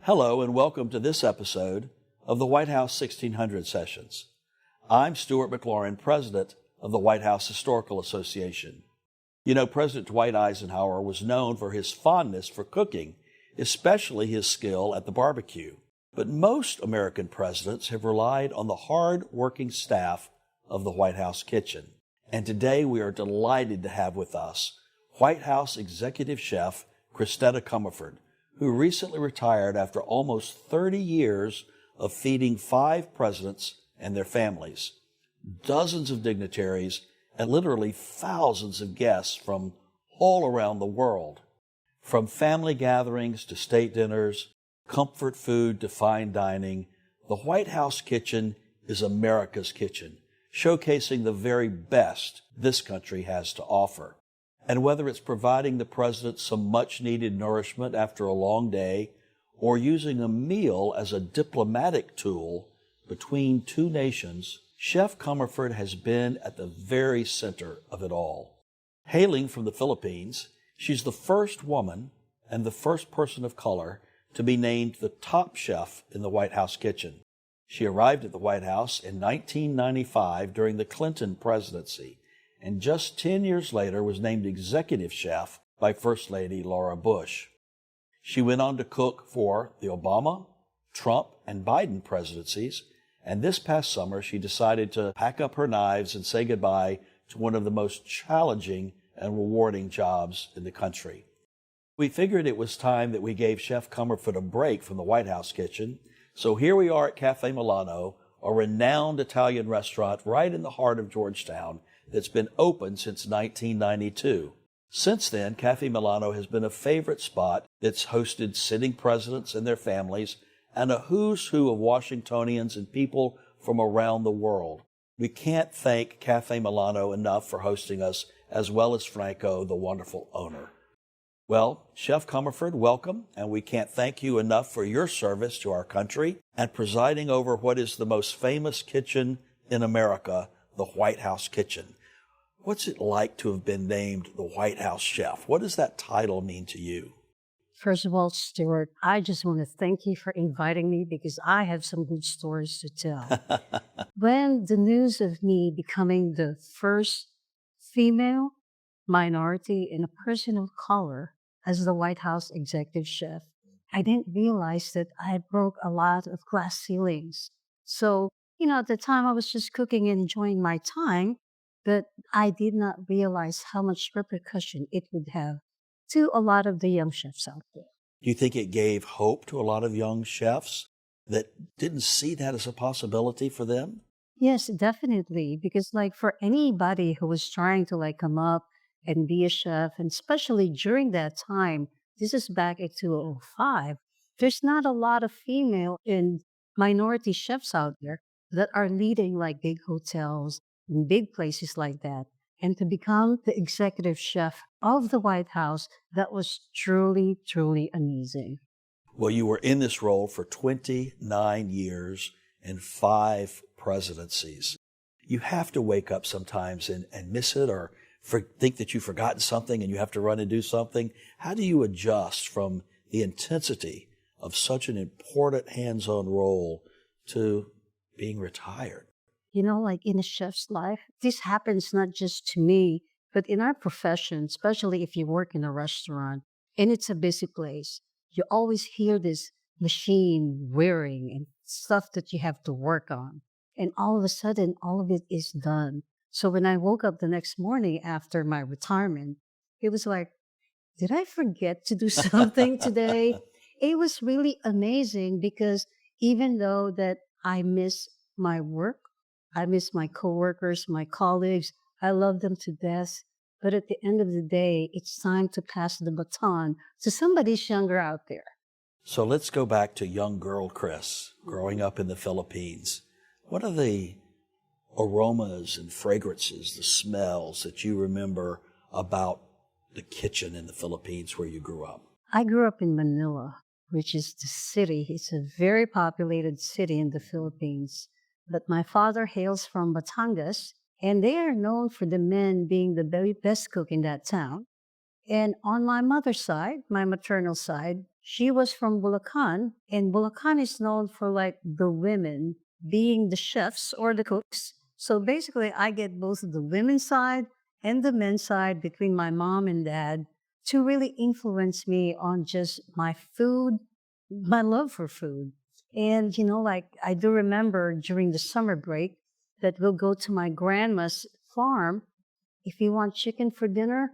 Hello and welcome to this episode of the White House 1600 Sessions. I'm Stuart McLaurin, President of the White House Historical Association. You know, President Dwight Eisenhower was known for his fondness for cooking, especially his skill at the barbecue. But most American presidents have relied on the hard-working staff of the White House kitchen. And today we are delighted to have with us White House Executive Chef Christetta Comerford, who recently retired after almost 30 years of feeding 5 presidents and their families, dozens of dignitaries, and literally thousands of guests from all around the world. From family gatherings to state dinners, comfort food to fine dining, the White House kitchen is America's kitchen, showcasing the very best this country has to offer. And whether it's providing the president some much-needed nourishment after a long day or using a meal as a diplomatic tool between two nations, Chef Comerford has been at the very center of it all. Hailing from the Philippines, she's the first woman and the first person of color to be named the top chef in the White House kitchen. She arrived at the White House in 1995 during the Clinton presidency, and just 10 years later was named executive chef by First Lady Laura Bush. She went on to cook for the Obama, Trump, and Biden presidencies, and this past summer she decided to pack up her knives and say goodbye to one of the most challenging and rewarding jobs in the country. We figured it was time that we gave Chef Comerford a break from the White House kitchen, so here we are at Cafe Milano, a renowned Italian restaurant right in the heart of Georgetown, that's been open since 1992. Since then, Cafe Milano has been a favorite spot that's hosted sitting presidents and their families and a who's who of Washingtonians and people from around the world. We can't thank Cafe Milano enough for hosting us, as well as Franco, the wonderful owner. Well, Chef Comerford, welcome, and we can't thank you enough for your service to our country and presiding over what is the most famous kitchen in America, the White House kitchen. What's it like to have been named the White House chef? What does that title mean to you? First of all, Stuart, I just want to thank you for inviting me because I have some good stories to tell. When the news of me becoming the first female, minority, and a person of color as the White House executive chef, I didn't realize that I broke a lot of glass ceilings. So, at the time I was just cooking and enjoying my time, but I did not realize how much repercussion it would have to a lot of the young chefs out there. Do you think it gave hope to a lot of young chefs that didn't see that as a possibility for them? Yes, definitely. Because for anybody who was trying to come up and be a chef, and especially during that time, this is back in 2005, there's not a lot of female and minority chefs out there that are leading big hotels and big places like that. And to become the executive chef of the White House, that was truly, truly amazing. Well, you were in this role for 29 years and 5 presidencies. You have to wake up sometimes and miss it or think that you've forgotten something and you have to run and do something. How do you adjust from the intensity of such an important hands-on role to being retired? In a chef's life, this happens not just to me, but in our profession, especially if you work in a restaurant and it's a busy place, you always hear this machine whirring and stuff that you have to work on. And all of a sudden, all of it is done. So when I woke up the next morning after my retirement, it was like, did I forget to do something today? It was really amazing because even though that I miss my work, I miss my coworkers, my colleagues. I love them to death. But at the end of the day, it's time to pass the baton to somebody younger out there. So let's go back to young girl Chris, growing up in the Philippines. What are the aromas and fragrances, the smells that you remember about the kitchen in the Philippines where you grew up? I grew up in Manila, which is the city. It's a very populated city in the Philippines. But my father hails from Batangas, and they are known for the men being the very best cook in that town. And on my mother's side, my maternal side, She was from Bulacan, and Bulacan is known for like the women being the chefs or the cooks. So basically, I get both the women's side and the men's side between my mom and dad to really influence me on just my food, my love for food. And, like I do remember during the summer break that we'll go to my grandma's farm. If you want chicken for dinner,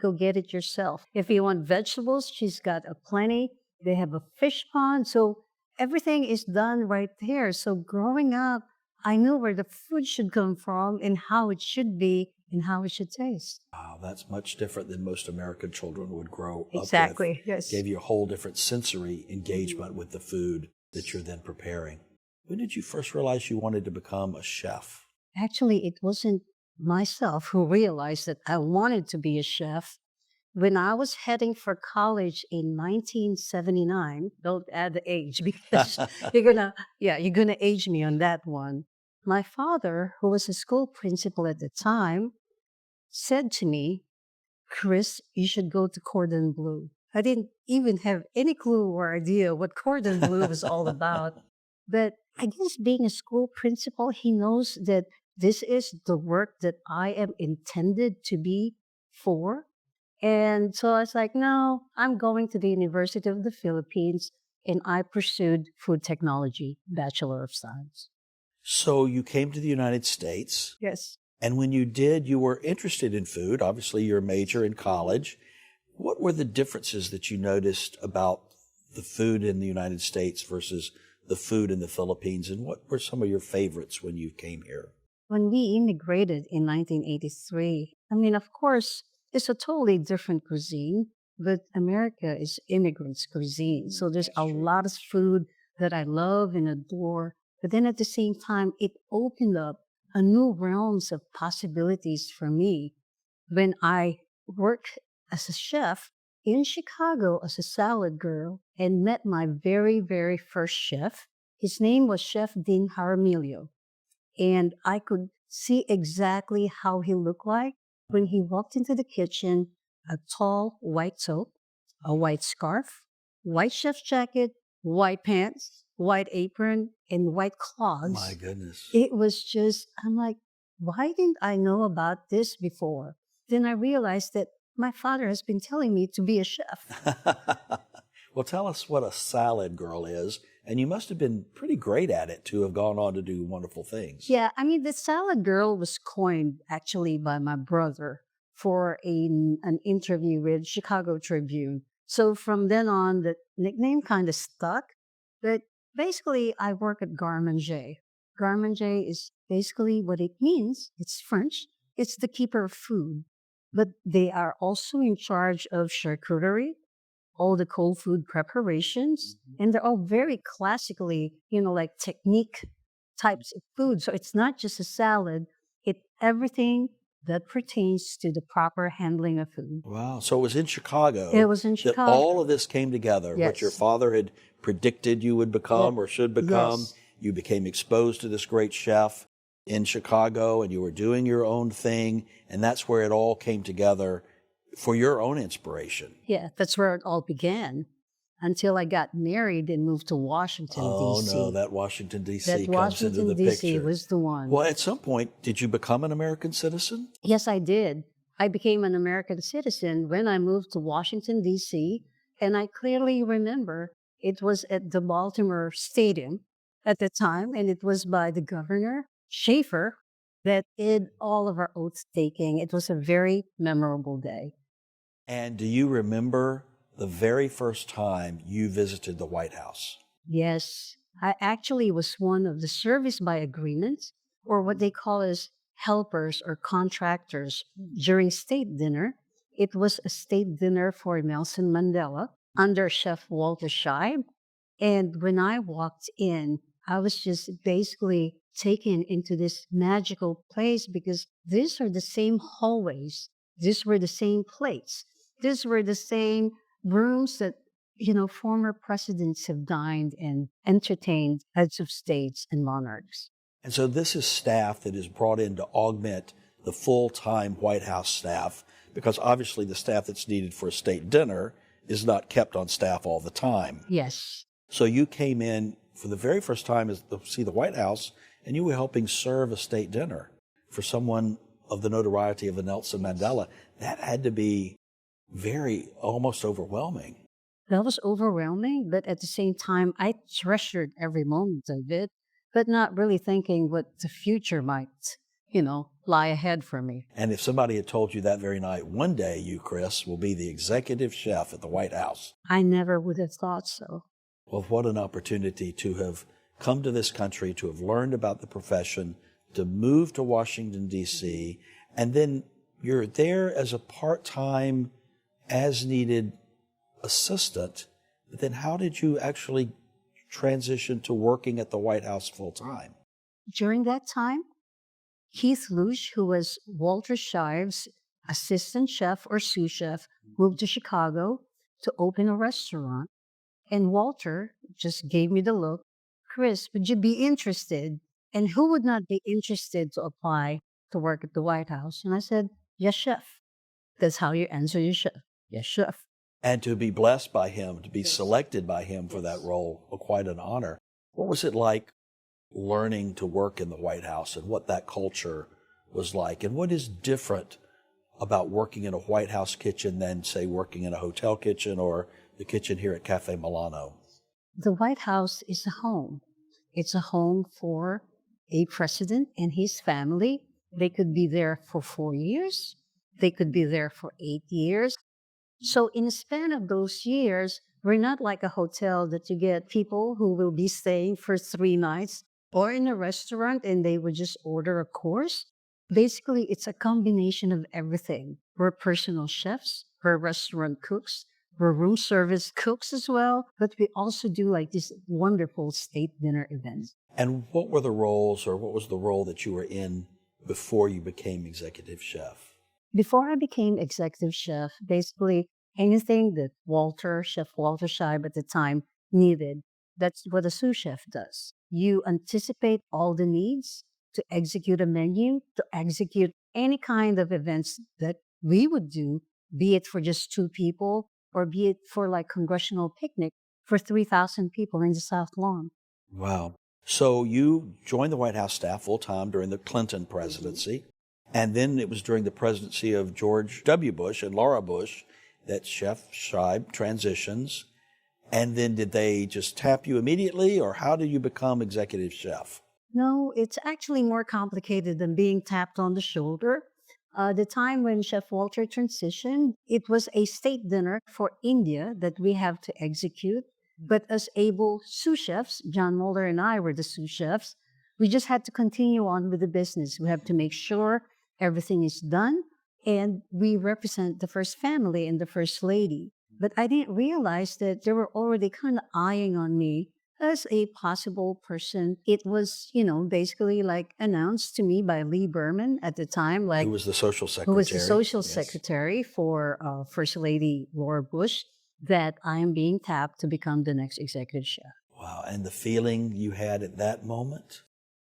go get it yourself. If you want vegetables, she's got a plenty. They have a fish pond. So everything is done right there. So growing up, I knew where the food should come from and how it should be and how it should taste. Wow, that's much different than most American children would grow up with. Exactly, yes. Gave you a whole different sensory engagement with the food that you're then preparing. When did you first realize you wanted to become a chef? Actually, it wasn't myself who realized that I wanted to be a chef. When I was heading for college in 1979, don't add the age because you're gonna age me on that one. My father, who was a school principal at the time, said to me, Chris, you should go to Cordon Bleu. I didn't even have any clue or idea what Cordon Bleu was all about. But I guess being a school principal, he knows that this is the work that I am intended to be for. And so I was like, no, I'm going to the University of the Philippines, and I pursued food technology, Bachelor of Science. So you came to the United States. Yes. And when you did, you were interested in food. Obviously, you're a major in college. What were the differences that you noticed about the food in the United States versus the food in the Philippines? And what were some of your favorites when you came here? When we immigrated in 1983, of course, it's a totally different cuisine, but America is immigrants' cuisine. So there's a lot of food that I love and adore. But then at the same time, it opened up a new realms of possibilities for me. When I worked as a chef in Chicago as a salad girl and met my very, very first chef, his name was Chef Dean Jaramillo. And I could see exactly how he looked like when he walked into the kitchen, a tall white toque, a white scarf, white chef's jacket, white pants, white apron, and white clogs. My goodness. It was just, I'm like, why didn't I know about this before? Then I realized that my father has been telling me to be a chef. Well, tell us what a salad girl is. And you must have been pretty great at it to have gone on to do wonderful things. Yeah, the salad girl was coined actually by my brother for an interview with Chicago Tribune. So from then on, the nickname kind of stuck. But basically, I work at Garde Manger. Garde Manger is basically what it means. It's French. It's the keeper of food. But they are also in charge of charcuterie, all the cold food preparations, and they're all very classically, like technique types of food. So it's not just a salad, it's everything that pertains to the proper handling of food. Wow. So it was in Chicago. It was in Chicago. That all of this came together. Yes. What your father had predicted you would become or should become. Yes. You became exposed to this great chef in Chicago and you were doing your own thing. And that's where it all came together for your own inspiration. Yeah, that's where it all began until I got married and moved to Washington, D.C. Oh, no, that Washington, D.C. That comes into the Washington, D.C. picture. was the one. Well, at some point, did you become an American citizen? Yes, I did. I became an American citizen when I moved to Washington, D.C., and I clearly remember it was at the Baltimore Stadium at the time, and it was by the governor, Schaefer, that did all of our oath taking. It was a very memorable day. And do you remember the very first time you visited the White House? Yes, I actually was one of the service by agreement, or what they call as helpers or contractors during state dinner. It was a state dinner for Nelson Mandela under Chef Walter Scheib. And when I walked in, I was just basically taken into this magical place because these are the same hallways. These were the same plates. These were the same rooms that, former presidents have dined and entertained heads of states and monarchs. And so this is staff that is brought in to augment the full-time White House staff, because obviously the staff that's needed for a state dinner is not kept on staff all the time. Yes. So you came in for the very first time to see the White House, and you were helping serve a state dinner for someone of the notoriety of the Nelson Mandela. That had to be almost overwhelming. That was overwhelming, but at the same time, I treasured every moment of it, but not really thinking what the future might, lie ahead for me. And if somebody had told you that very night, one day you, Chris, will be the executive chef at the White House. I never would have thought so. Well, what an opportunity to have come to this country, to have learned about the profession, to move to Washington, D.C., and then you're there as a part-time, as-needed assistant. But then how did you actually transition to working at the White House full-time? During that time, Keith Lush, who was Walter Shive's assistant chef or sous chef, moved to Chicago to open a restaurant. And Walter just gave me the look, Chris, would you be interested? And who would not be interested to apply to work at the White House? And I said, yes, chef. That's how you answer your chef. Yes, chef. And to be blessed by him, to be selected by him for that role, quite an honor. What was it like learning to work in the White House and what that culture was like? And what is different about working in a White House kitchen than, say, working in a hotel kitchen or the kitchen here at Cafe Milano? The White House is a home. It's a home for a president and his family. They could be there for 4 years. They could be there for 8 years. So in the span of those years, we're not like a hotel that you get people who will be staying for 3 nights or in a restaurant and they would just order a course. Basically, it's a combination of everything. We're personal chefs, we're restaurant cooks, we're room service cooks as well, but we also do like these wonderful state dinner events. And what were the roles, or what was the role that you were in before you became executive chef? Before I became executive chef, basically anything that Chef Walter Shive at the time needed, that's what a sous chef does. You anticipate all the needs to execute a menu, to execute any kind of events that we would do, be it for just 2 people or be it for like congressional picnic for 3,000 people in the South Lawn. Wow. So you joined the White House staff full-time during the Clinton presidency, and then it was during the presidency of George W. Bush and Laura Bush that Chef Shive transitions. And then did they just tap you immediately, or how did you become executive chef? No, it's actually more complicated than being tapped on the shoulder. The time when Chef Walter transitioned, it was a state dinner for India that we have to execute. But as able sous chefs, John Mulder and I were the sous chefs, we just had to continue on with the business. We have to make sure everything is done, and we represent the first family and the first lady. But I didn't realize that they were already kind of eyeing on me as a possible person. It was, basically like announced to me by Lee Berman at the time, like Who was the social secretary? who was the social Yes. secretary for First Lady Laura Bush, that I am being tapped to become the next executive chef. Wow. And the feeling you had at that moment?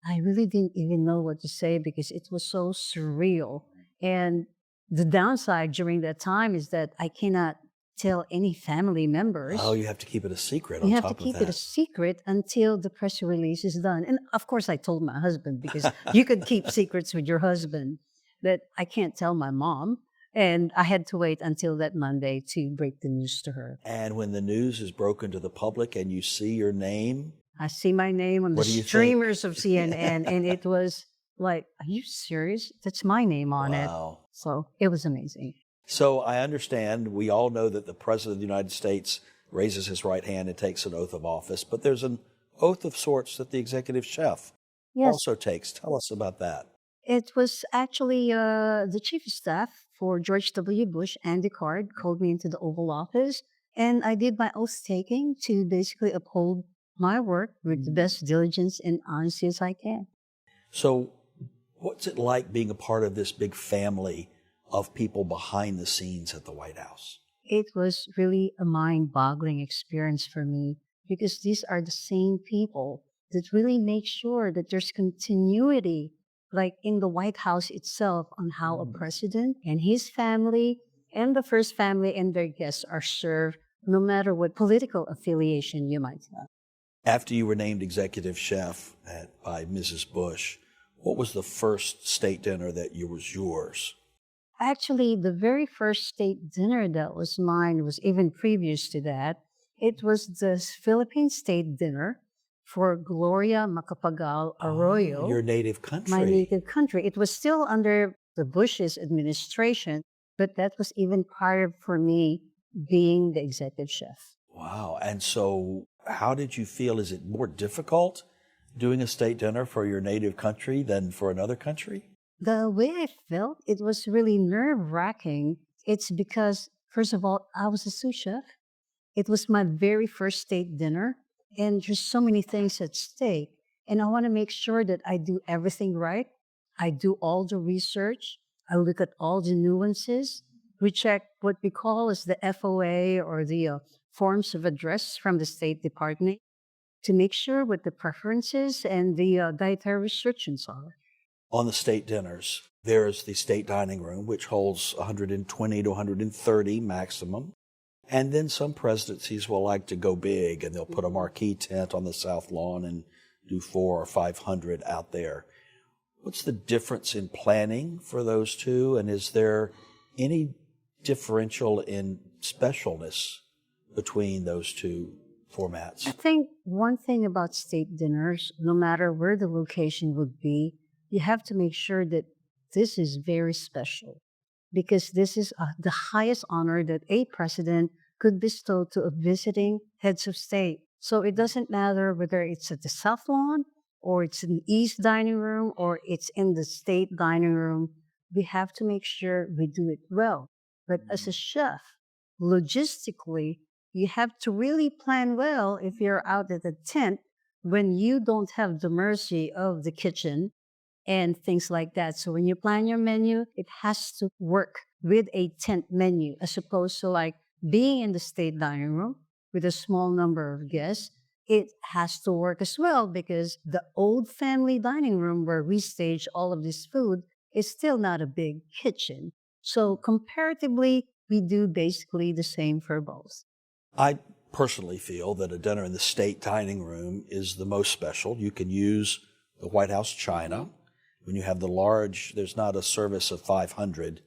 I really didn't even know what to say because it was so surreal. And the downside during that time is that I cannot tell any family members. Oh, you have to keep it a secret You on have top to keep of it that. a secret until the press release is done. And of course, I told my husband because you could keep secrets with your husband, that I can't tell my mom. And I had to wait until that Monday to break the news to her. And when the news is broken to the public and you see your name, I see my name on the What do you think? streamers of CNN, and it was like, are you serious? That's my name on it. wow. So it was amazing. So I understand, we all know that the President of the United States raises his right hand and takes an oath of office, but there's an oath of sorts that the executive chef Yes, also takes. Tell us about that. it was actually the chief of staff for George W. Bush, Andy Card, called me into the Oval Office, and I did my oath taking to basically uphold my work with the best diligence and honesty as I can. So what's it like being a part of this big family of people behind the scenes at the White House? It was really a mind-boggling experience for me because these are the same people that really make sure that there's continuity, like in the White House itself, on how a president and his family and the first family and their guests are served no matter what political affiliation you might have. After you were named executive chef by Mrs. Bush, what was the first state dinner that was yours? Actually, the very first state dinner that was mine was even previous to that. It was the Philippine state dinner for Gloria Macapagal Arroyo, Your native my country. native country. It was still under the Bush's administration, but that was even prior for me being the executive chef. Wow. And so how did you feel? Is it more difficult doing a state dinner for your native country than for another country? The way I felt, it was really nerve-wracking. It's because, first of all, I was a sous chef. It was my very first state dinner, and there's so many things at stake. And I want to make sure that I do everything right. I do all the research. I look at all the nuances. We check what we call as the FOA, or the forms of address from the State Department, to make sure what the preferences and the dietary restrictions are. On the state dinners, there is the state dining room, which holds 120 to 130 maximum. And then some presidencies will like to go big, and they'll put a marquee tent on the South Lawn and do 400 or 500 out there. What's the difference in planning for those two? And is there any differential in specialness between those two formats? I think one thing about state dinners, no matter where the location would be, you have to make sure that this is very special, because this is the highest honor that a president could bestow to a visiting heads of state. So it doesn't matter whether it's at the South Lawn, or it's in the East Dining Room, or it's in the State Dining Room. We have to make sure we do it well. But as a chef, logistically, you have to really plan well if you're out at a tent when you don't have the mercy of the kitchen and things like that. So when you plan your menu, it has to work with a tent menu, as opposed to like being in the state dining room with a small number of guests. It has to work as well, because the old family dining room where we stage all of this food is still not a big kitchen. So comparatively, we do basically the same for both. I personally feel that a dinner in the state dining room is the most special. You can use the White House china. When you have the large, there's not a service of 500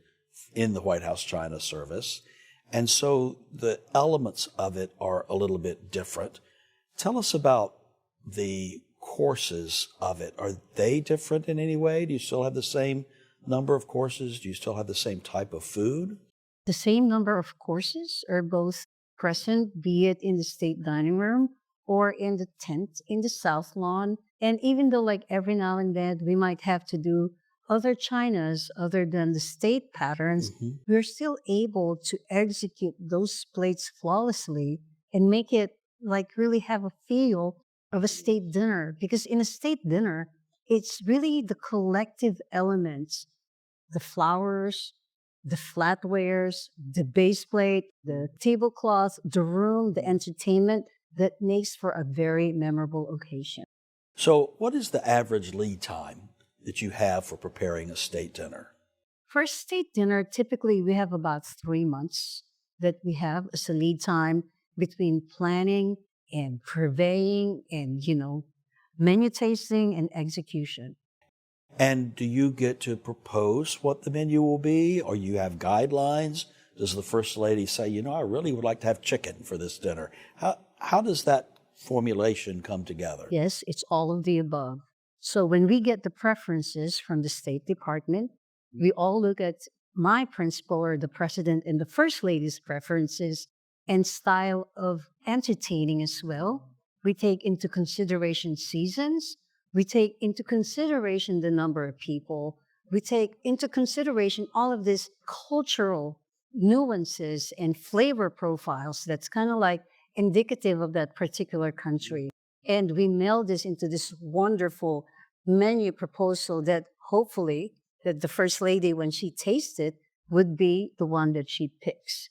in the White House china service. And so the elements of it are a little bit different. Tell us about the courses of it. Are they different in any way? Do you still have the same number of courses? Do you still have the same type of food? The same number of courses are both present, be it in the state dining room or in the tent in the South Lawn. And even though like every now and then we might have to do other chinas other than the state patterns, we're still able to execute those plates flawlessly and make it like really have a feel of a state dinner. Because in a state dinner, it's really the collective elements, the flowers, the flatwares, the base plate, the tablecloth, the room, the entertainment that makes for a very memorable occasion. So what is the average lead time that you have for preparing a state dinner? For a state dinner, typically we have about 3 months that we have as a lead time between planning and purveying and, menu tasting and execution. And do you get to propose what the menu will be, or you have guidelines? Does the First Lady say, I really would like to have chicken for this dinner? How does that formulation come together? Yes, it's all of the above. So when we get the preferences from the State Department, we all look at my principal or the President and the First Lady's preferences and style of entertaining as well. We take into consideration seasons. We take into consideration the number of people. We take into consideration all of these cultural nuances and flavor profiles that's kind of like indicative of that particular country. And we meld this into this wonderful menu proposal that hopefully that the First Lady, when she tastes it, would be the one that she picks.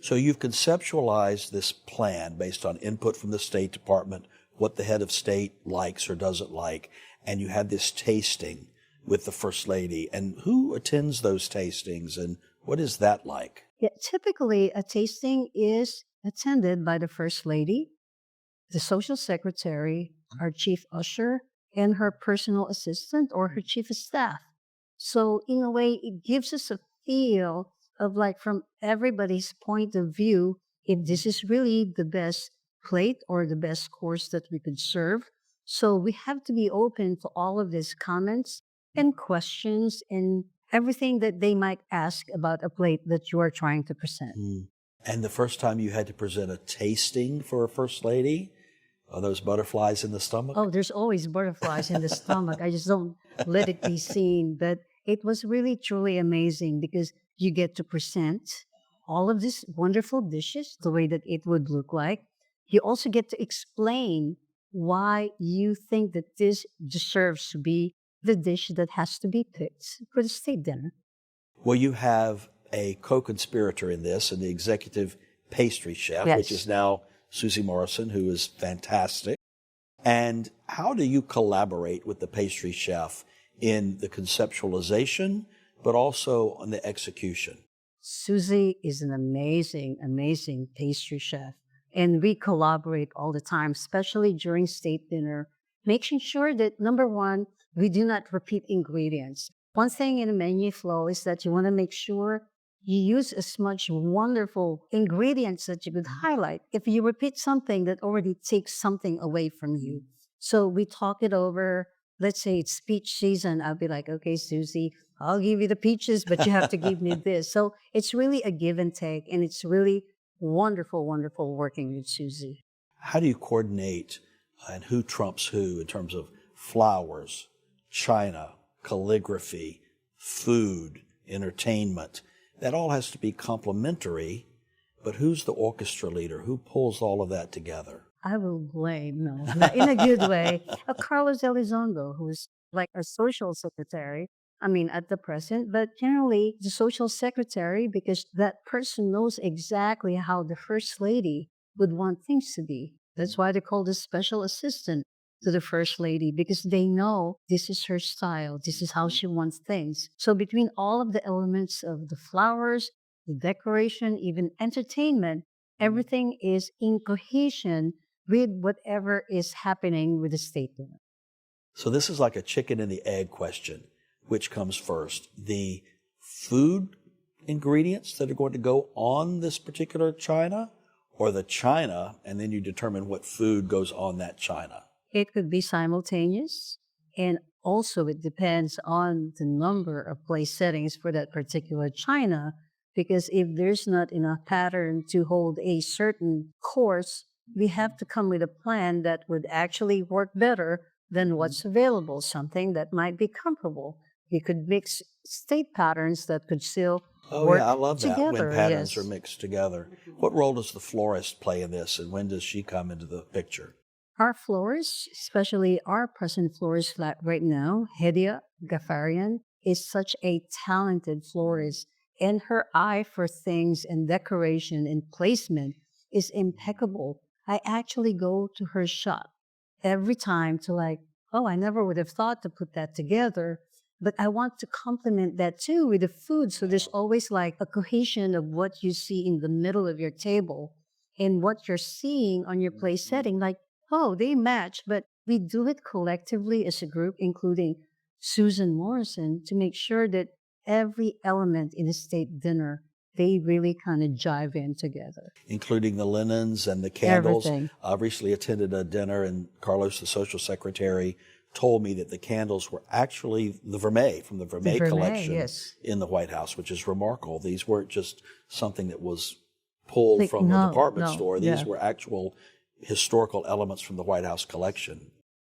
So you've conceptualized this plan based on input from the State Department, what the head of state likes or doesn't like, and you had this tasting with the First Lady. And who attends those tastings, and what is that like? Yeah, typically a tasting is attended by the First Lady, the Social Secretary, our Chief Usher, and her personal assistant or her Chief of Staff. So, in a way, it gives us a feel of like from everybody's point of view, if this is really the best plate or the best course that we could serve. So, we have to be open to all of these comments and questions and everything that they might ask about a plate that you are trying to present. Mm. And the first time you had to present a tasting for a First Lady, are those butterflies in the stomach? Oh, there's always butterflies in the stomach. I just don't let it be seen. But it was really, truly amazing because you get to present all of these wonderful dishes the way that it would look like. You also get to explain why you think that this deserves to be the dish that has to be picked for the state dinner. Well, you have a co-conspirator in this, and the executive pastry chef, Yes. which is now Susie Morrison, who is fantastic. And how do you collaborate with the pastry chef in the conceptualization, but also on the execution? Susie is an amazing, amazing pastry chef. And we collaborate all the time, especially during state dinner, making sure that number one, we do not repeat ingredients. One thing in a menu flow is that you want to make sure you use as much wonderful ingredients that you could highlight. If you repeat something, that already takes something away from you. So we talk it over. Let's say it's peach season. I'll be like, okay, Susie, I'll give you the peaches, but you have to give me this. So it's really a give and take, and it's really wonderful, wonderful working with Susie. How do you coordinate and who trumps who in terms of flowers, china, calligraphy, food, entertainment? That all has to be complementary, but who's the orchestra leader? Who pulls all of that together? I will blame, no, not in a good way, Carlos Elizondo, who's like our social secretary. I mean, at the present, but generally the social secretary, because that person knows exactly how the first lady would want things to be. That's why they call this special assistant to the first lady, because they know this is her style, this is how she wants things. So between all of the elements of the flowers, the decoration, even entertainment, everything is in cohesion with whatever is happening with the state dinner. So this is like a chicken and the egg question. Which comes first? The food ingredients that are going to go on this particular china, or the china, and then you determine what food goes on that china? It could be simultaneous, and also it depends on the number of place settings for that particular china, because if there's not enough pattern to hold a certain course, we have to come with a plan that would actually work better than what's available, something that might be comparable. We could mix state patterns that could still work I love that together. when patterns Yes. are mixed together. What role does the florist play in this, and when does she come into the picture? Our florist, especially our present florist right now, Hedia Gafarian, is such a talented florist, and her eye for things and decoration and placement is impeccable. I actually go to her shop every time to like, oh, I never would have thought to put that together, but I want to complement that too with the food. So there's always like a cohesion of what you see in the middle of your table and what you're seeing on your place setting. Like, oh, they match, but we do it collectively as a group, including Susan Morrison, to make sure that every element in a state dinner, they really kind of jive in together. Including the linens and the candles. Everything. I recently attended a dinner, and Carlos, the social secretary, told me that the candles were actually the Vermeil from the Vermeil collection yes. in the White House, which is remarkable. These weren't just something that was pulled Like, from no, a department no, store. These yeah. were actual historical elements from the White House collection.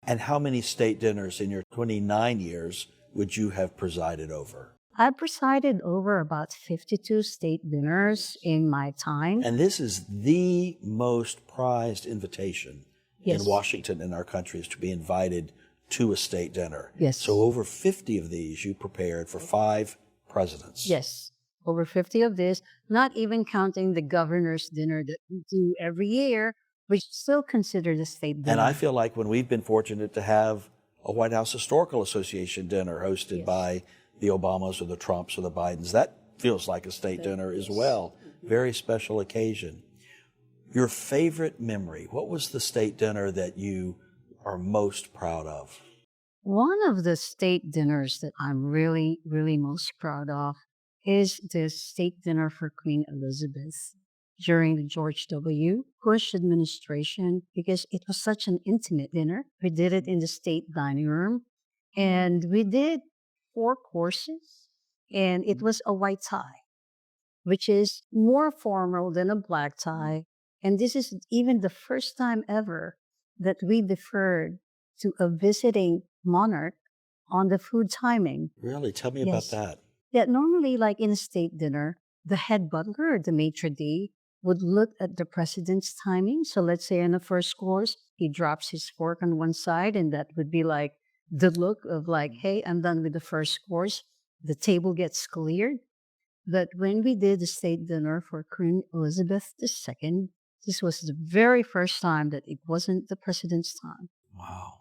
And how many state dinners in your 29 years would you have presided over? I presided over about 52 state dinners in my time. And this is the most prized invitation Yes. in Washington in our country, is to be invited to a state dinner. Yes. So over 50 of these you prepared for 5 presidents. Yes, over 50 of this, not even counting the governor's dinner that we do every year, which still consider the state dinner. And I feel like when we've been fortunate to have a White House Historical Association dinner hosted by the Obamas or the Trumps or the Bidens, that feels like a state dinner as well. Very special occasion. Your favorite memory. What was the state dinner that you are most proud of? One of the state dinners that I'm really, really most proud of is the state dinner for Queen Elizabeth during the George W. Bush administration because it was such an intimate dinner. We did it in the state dining room and we did 4 courses and it was a white tie, which is more formal than a black tie. And this is even the first time ever that we deferred to a visiting monarch on the food timing. Really? Tell me about Yes. that. Yeah, normally, like in a state dinner, the head butler or the maitre d' would look at the president's timing. So let's say in the first course, he drops his fork on one side, and that would be like the look of like, hey, I'm done with the first course. The table gets cleared. But when we did the state dinner for Queen Elizabeth II, this was the very first time that it wasn't the president's time, Wow.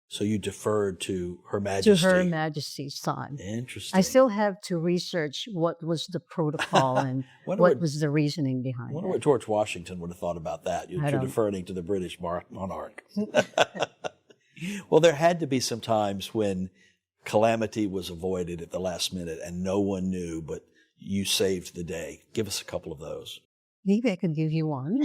So you deferred to Her to Majesty. Her Majesty's time. Interesting. I still have to research what was the protocol and Wonder what what- was the reasoning I behind wonder it. what George Washington would have thought about that. I You're don't- deferring to the British monarch. Well, there had to be some times when calamity was avoided at the last minute and no one knew, but you saved the day. Give us a couple of those. Maybe I could give you one.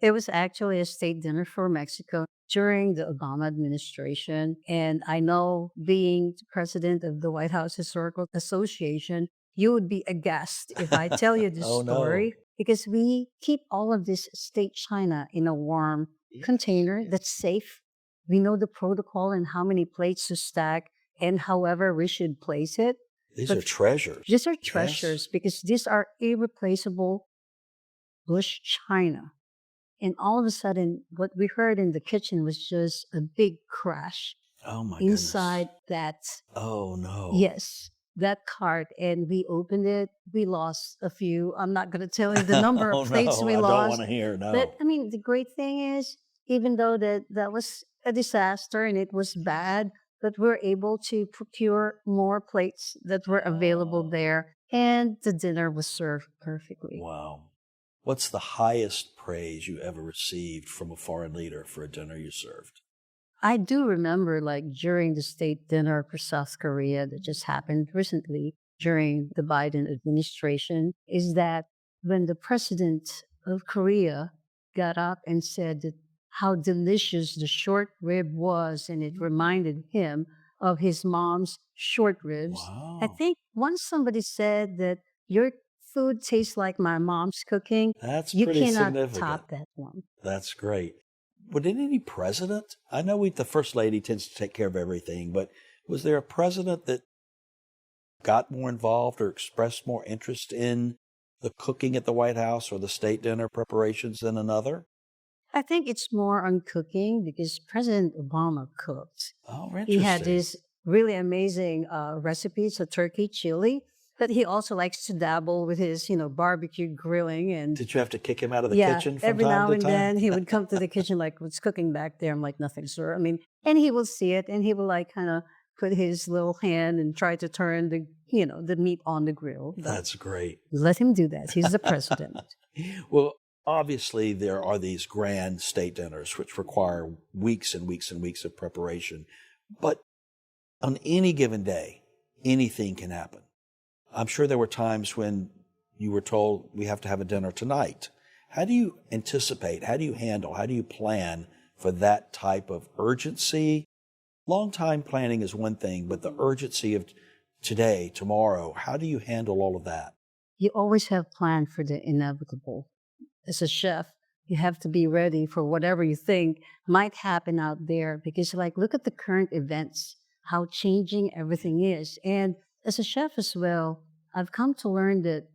It was actually a state dinner for Mexico during the Obama administration. And I know, being president of the White House Historical Association, you would be aghast if I tell you this Oh, no. story because we keep all of this state china in a warm container that's safe. We know the protocol and how many plates to stack and however we should place it. These But are treasures. These are treasures because these are irreplaceable Bush china. And all of a sudden, what we heard in the kitchen was just a big crash Oh, my inside that, goodness. Oh, no. yes, that cart. And we opened it. We lost a few. I'm not going to tell you the number Oh, of plates no, we I lost. don't want to hear, no. But I mean, the great thing is, even though that was a disaster and it was bad, but we're able to procure more plates that were available Oh. there. And the dinner was served perfectly. Wow. What's the highest praise you ever received from a foreign leader for a dinner you served? I do remember, like, during the state dinner for South Korea that just happened recently during the Biden administration, is that when the president of Korea got up and said that how delicious the short rib was, and it reminded him of his mom's short ribs. I Wow. think once somebody said that your food tastes like my mom's cooking, That's you pretty cannot significant. top that one. That's great. Would any president, I know the first lady tends to take care of everything, but was there a president that got more involved or expressed more interest in the cooking at the White House or the state dinner preparations than another? I think it's more on cooking because President Obama cooked. Oh, He interesting. had these really amazing recipes of turkey chili, but he also likes to dabble with his, barbecue grilling. And Did you have to kick him out of the yeah, kitchen from every time now to and time? then he would come to the kitchen like, what's cooking back there? I'm like, nothing, sir. I mean, and he will see it and he will like kind of put his little hand and try to turn the meat on the grill. But That's great. let him do that. He's the president. Well, obviously, there are these grand state dinners which require weeks and weeks and weeks of preparation. But on any given day, anything can happen. I'm sure there were times when you were told we have to have a dinner tonight. How do you anticipate? How do you handle? How do you plan for that type of urgency? Long time planning is one thing, but the urgency of today, tomorrow, how do you handle all of that? You always have planned for the inevitable. As a chef, you have to be ready for whatever you think might happen out there because, like, look at the current events, how changing everything is. And as a chef as well, I've come to learn that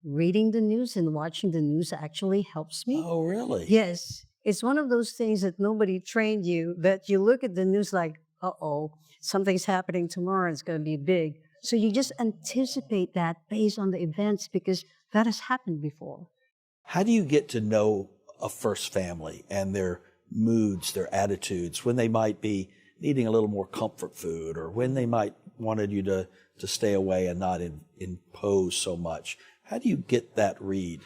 reading the news and watching the news actually helps me. Oh, really? Yes, it's one of those things that nobody trained you, that you look at the news like, uh-oh, something's happening tomorrow, it's going to be big. So you just anticipate that based on the events because that has happened before. How do you get to know a first family and their moods, their attitudes, when they might be needing a little more comfort food or when they might wanted you to stay away and not impose so much? How do you get that read?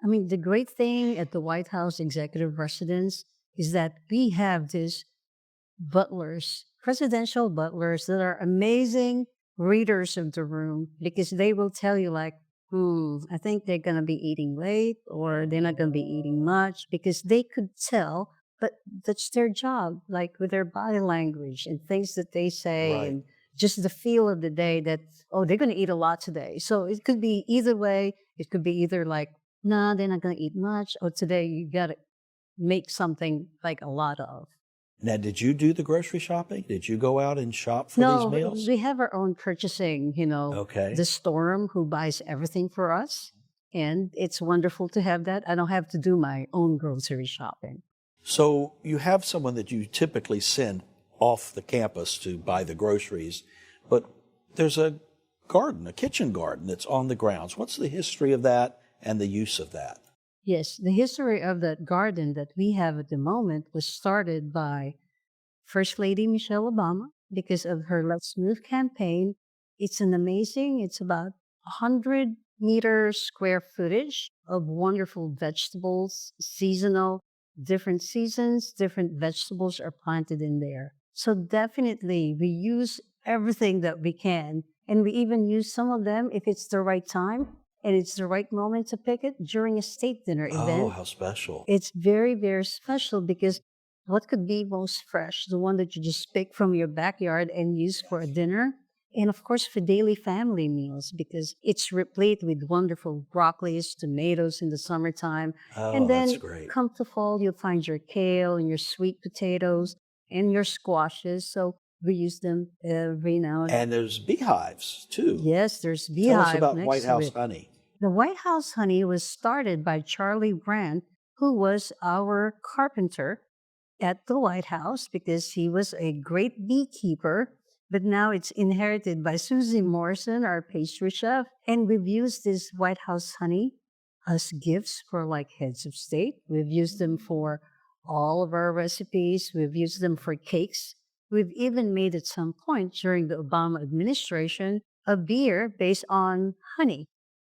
I mean, the great thing at the White House executive residence is that we have these butlers, presidential butlers that are amazing readers of the room because they will tell you like, I think they're going to be eating late or they're not going to be eating much because they could tell, but that's their job, like with their body language and things that they say Right. and just the feel of the day that, oh, they're going to eat a lot today. So it could be either way. It could be either like, nah, they're not going to eat much, or today you got to make something like a lot of. Now, did you do the grocery shopping? Did you go out and shop for No, these meals? we have our own purchasing, Okay. the Storm who buys everything for us. And it's wonderful to have that. I don't have to do my own grocery shopping. So you have someone that you typically send off the campus to buy the groceries, but there's a garden, a kitchen garden that's on the grounds. What's the history of that and the use of that? Yes, the history of that garden that we have at the moment was started by First Lady Michelle Obama because of her Let's Move campaign. It's it's about 100-meter square footage of wonderful vegetables, seasonal, different seasons, different vegetables are planted in there. So definitely we use everything that we can. And we even use some of them if it's the right time and it's the right moment to pick it during a state dinner Oh, event. how special. It's very, very special because what could be most fresh? The one that you just pick from your backyard and use for a dinner. And of course, for daily family meals because it's replete with wonderful broccolis, tomatoes in the summertime. And Oh, that's then great. come to fall, you'll find your kale and your sweet potatoes and your squashes. So we use them every now and then. And there's beehives, too. Yes, there's Tell us beehive about next White to House it. honey. The White House honey was started by Charlie Brandt, who was our carpenter at the White House because he was a great beekeeper. But now it's inherited by Susie Morrison, our pastry chef. And we've used this White House honey as gifts for like heads of state. We've used them for all of our recipes. We've used them for cakes. We've even made at some point during the Obama administration a beer based on honey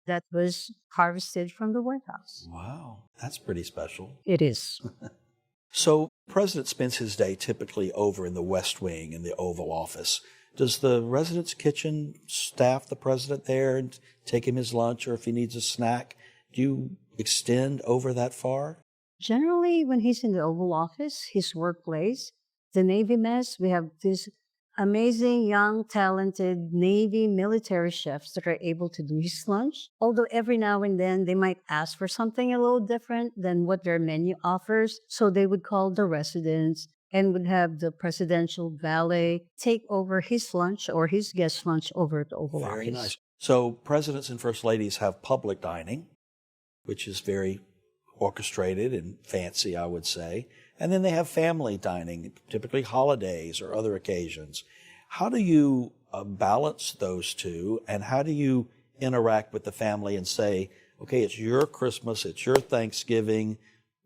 that was harvested from the White House. Wow, that's pretty special. It is. So, the president spends his day typically over in the West Wing in the Oval Office. Does the residence kitchen staff the president there and take him his lunch, or if he needs a snack, do you extend over that far? Generally, when he's in the Oval Office, his workplace, the Navy mess, we have these amazing, young, talented Navy military chefs that are able to do his lunch. Although every now and then they might ask for something a little different than what their menu offers. So they would call the residents and would have the presidential valet take over his lunch or his guest lunch over at the Oval Office. Very nice. So, presidents and first ladies have public dining, which is very orchestrated and fancy, I would say. And then they have family dining, typically holidays or other occasions. How do you balance those two, and how do you interact with the family and say, okay, it's your Christmas, it's your Thanksgiving,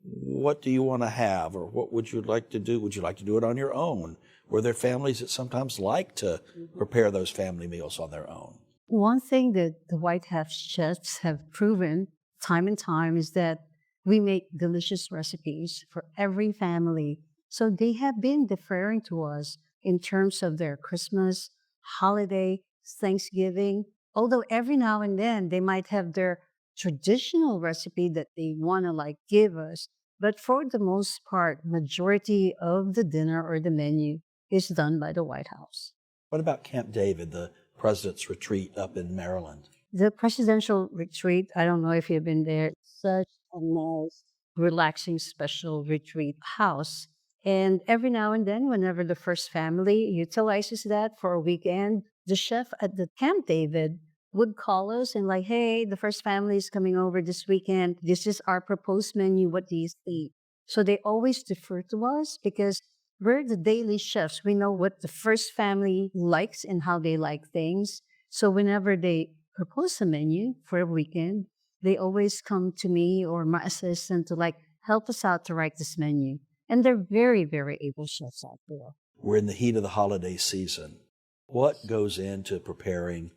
what do you want to have, or what would you like to do? Would you like to do it on your own? Were there families that sometimes like to prepare those family meals on their own? One thing that the White House chefs have proven time and time is that we make delicious recipes for every family. So they have been deferring to us in terms of their Christmas, holiday, Thanksgiving. Although every now and then they might have their traditional recipe that they want to like give us. But for the most part, majority of the dinner or the menu is done by the White House. What about Camp David, the president's retreat up in Maryland? The presidential retreat, I don't know if you've been there, it's such a nice, relaxing, special retreat house. And every now and then, whenever the first family utilizes that for a weekend, the chef at the Camp David would call us and like, hey, the first family is coming over this weekend. This is our proposed menu. What do you think? So they always defer to us because we're the daily chefs. We know what the first family likes and how they like things. So whenever they propose a menu for a weekend, they always come to me or my assistant to like help us out to write this menu. And they're very, very able chefs out there. We're in the heat of the holiday season. What goes into preparing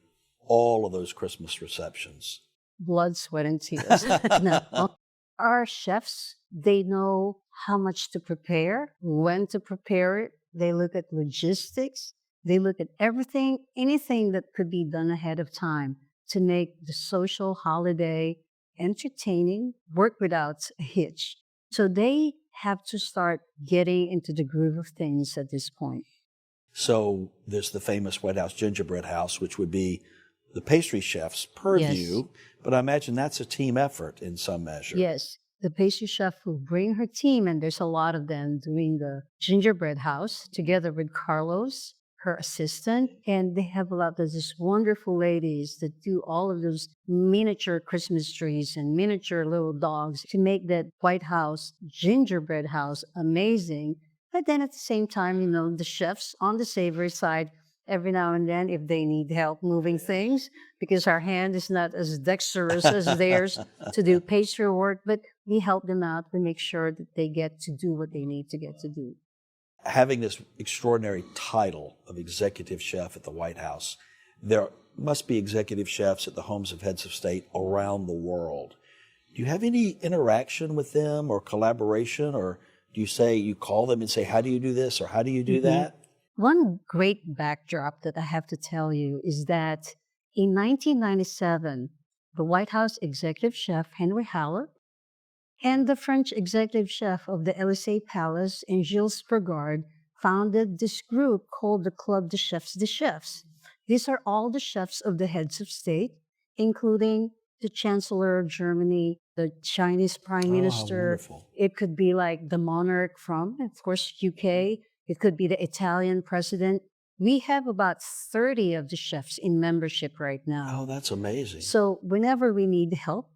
all of those Christmas receptions? Blood, sweat, and tears. No. Our chefs, they know how much to prepare, when to prepare it. They look at logistics. They look at everything, anything that could be done ahead of time to make the social holiday entertaining, work without a hitch. So they have to start getting into the groove of things at this point. So there's the famous White House gingerbread house, which would be the pastry chef's Yes. purview, but I imagine that's a team effort in some measure. Yes, the pastry chef will bring her team, and there's a lot of them doing the gingerbread house together with Carlos, her assistant. And they have a lot of these wonderful ladies that do all of those miniature Christmas trees and miniature little dogs to make that White House gingerbread house amazing. But then at the same time, the chefs on the savory side, every now and then, if they need help moving things, because our hand is not as dexterous as theirs to do pastry work, but we help them out. We make sure that they get to do what they need to get to do. Having this extraordinary title of executive chef at the White House, there must be executive chefs at the homes of heads of state around the world. Do you have any interaction with them or collaboration, or do you say you call them and say, how do you do this or how do you do that? One great backdrop that I have to tell you is that in 1997, the White House executive chef Henry Hallett and the French executive chef of the Élysée Palace and Gilles Brigard founded this group called the Club des Chefs. These are all the chefs of the heads of state, including the Chancellor of Germany, the Chinese Prime Oh, how Minister. wonderful. It could be like the monarch from, of course, UK. It could be the Italian president. We have about 30 of the chefs in membership right now. Oh, that's amazing. So whenever we need help,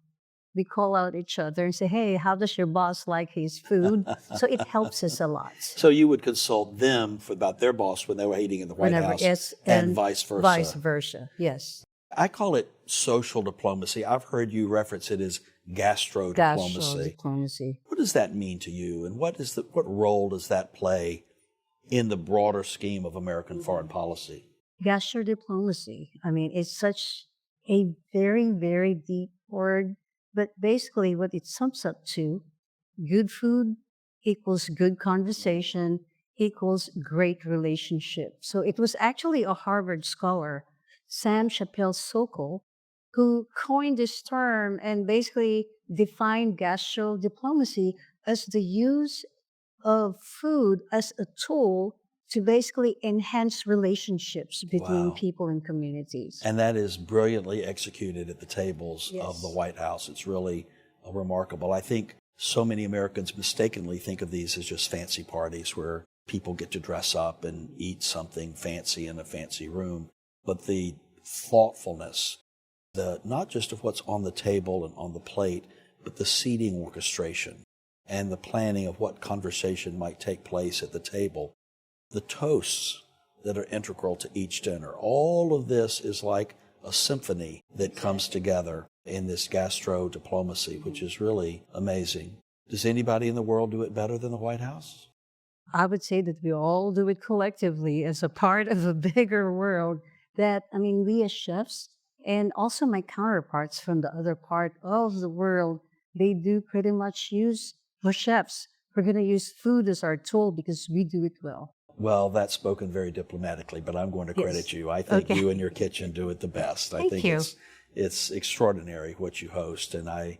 we call out each other and say, hey, how does your boss like his food? So it helps us a lot. So you would consult them about their boss when they were eating in the White House, yes, and vice versa. Vice versa, yes. I call it social diplomacy. I've heard you reference it as gastro diplomacy. Diplomacy. What does that mean to you, and what role does that play in the broader scheme of American foreign policy? Gastro diplomacy. I mean, it's such a very, very deep word, but basically what it sums up to, good food equals good conversation equals great relationship. So it was actually a Harvard scholar, Sam Chappell-Sokol, who coined this term and basically defined gastro diplomacy as the use of food as a tool to basically enhance relationships between Wow. people and communities. And that is brilliantly executed at the tables of the Yes. White House. It's really remarkable. I think so many Americans mistakenly think of these as just fancy parties where people get to dress up and eat something fancy in a fancy room. But the thoughtfulness, not just of what's on the table and on the plate, but the seating orchestration and the planning of what conversation might take place at the table, the toasts that are integral to each dinner. All of this is like a symphony that comes together in this gastro diplomacy, which is really amazing. Does anybody in the world do it better than the White House? I would say that we all do it collectively as a part of a bigger world that, I mean, we as chefs and also my counterparts from the other part of the world, they do pretty much use, for chefs, we're going to use food as our tool because we do it well. Well, that's spoken very diplomatically, but I'm going to credit you. I think Okay. you and your kitchen do it the best. I Thank think you. it's extraordinary what you host, and I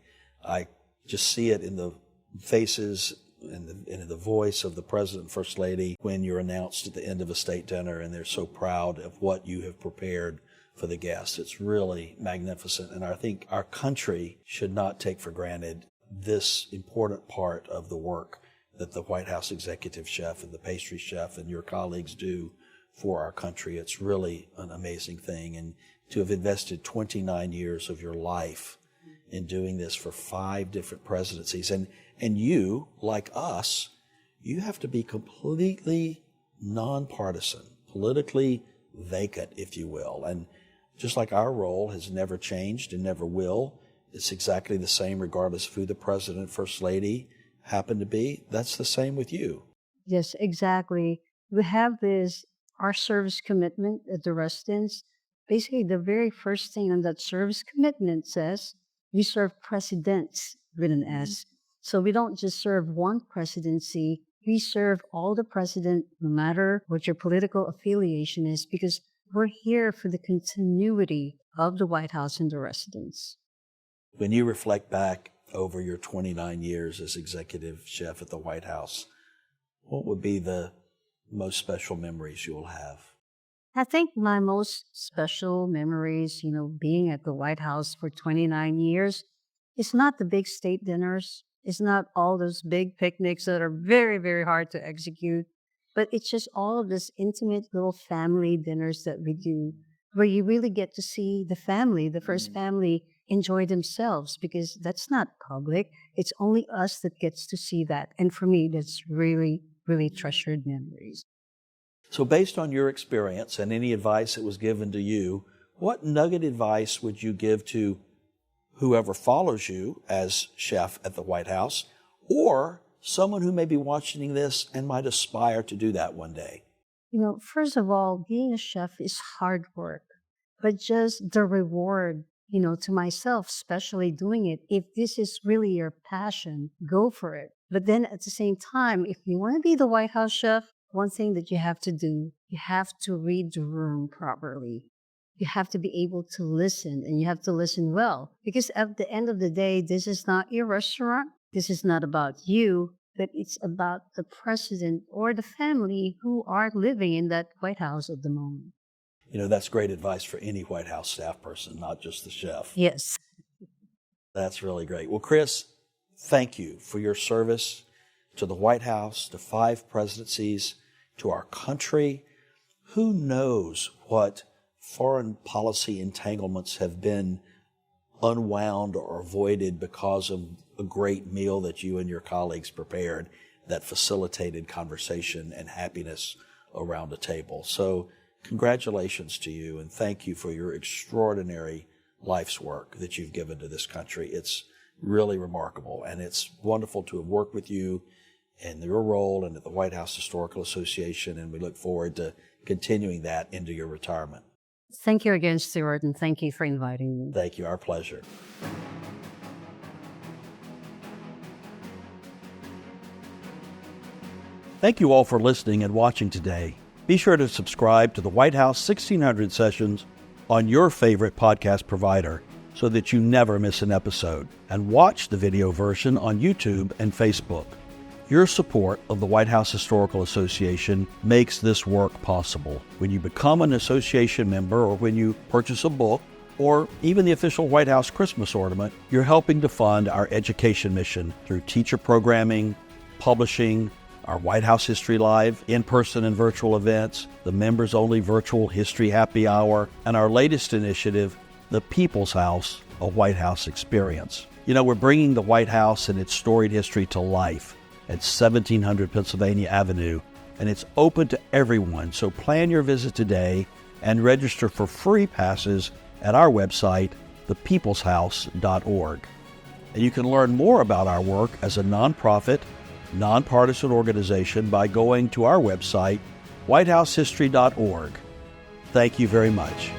just see it in the faces and in the voice of the President and First Lady when you're announced at the end of a state dinner, and they're so proud of what you have prepared for the guests. It's really magnificent, and I think our country should not take for granted this important part of the work that the White House executive chef and the pastry chef and your colleagues do for our country. It's really an amazing thing. And to have invested 29 years of your life in doing this for 5 different presidencies. And you, like us, you have to be completely nonpartisan, politically vacant, if you will. And just like our role has never changed and never will, it's exactly the same regardless of who the president and first lady happen to be. That's the same with you. Yes, exactly. We have our service commitment at the residence. Basically, the very first thing on that service commitment says, we serve presidents with an S, So we don't just serve one presidency, we serve all the president, no matter what your political affiliation is, because we're here for the continuity of the White House and the residents. When you reflect back over your 29 years as executive chef at the White House, what would be the most special memories you'll have? I think my most special memories, being at the White House for 29 years, it's not the big state dinners. It's not all those big picnics that are very, very hard to execute, but it's just all of this intimate little family dinners that we do where you really get to see the family, the first family, enjoy themselves because that's not public. It's only us that gets to see that. And for me, that's really, really treasured memories. So based on your experience and any advice that was given to you, what nugget advice would you give to whoever follows you as chef at the White House, or someone who may be watching this and might aspire to do that one day? First of all, being a chef is hard work, but just the reward, to myself, especially doing it, if this is really your passion, go for it. But then at the same time, if you want to be the White House chef, one thing that you have to do, you have to read the room properly. You have to be able to listen, and you have to listen well. Because at the end of the day, this is not your restaurant. This is not about you, but it's about the president or the family who are living in that White House at the moment. That's great advice for any White House staff person, not just the chef. Yes. That's really great. Well, Chris, thank you for your service to the White House, to 5 presidencies, to our country. Who knows what foreign policy entanglements have been unwound or avoided because of a great meal that you and your colleagues prepared that facilitated conversation and happiness around a table. So congratulations to you, and thank you for your extraordinary life's work that you've given to this country. It's really remarkable, and it's wonderful to have worked with you in your role and at the White House Historical Association, and we look forward to continuing that into your retirement. Thank you again, Stuart, and thank you for inviting me. Thank you. Our pleasure. Thank you all for listening and watching today. Be sure to subscribe to the White House 1600 Sessions on your favorite podcast provider so that you never miss an episode, and watch the video version on YouTube and Facebook. Your support of the White House Historical Association makes this work possible. When you become an association member, or when you purchase a book, or even the official White House Christmas ornament, you're helping to fund our education mission through teacher programming, publishing, our White House History Live in-person and virtual events, the members-only virtual History Happy Hour, and our latest initiative, the People's House, a White House Experience. We're bringing the White House and its storied history to life at 1700 Pennsylvania Avenue, and it's open to everyone. So plan your visit today and register for free passes at our website, thepeopleshouse.org. And you can learn more about our work as a nonprofit, nonpartisan organization by going to our website, whitehousehistory.org. Thank you very much.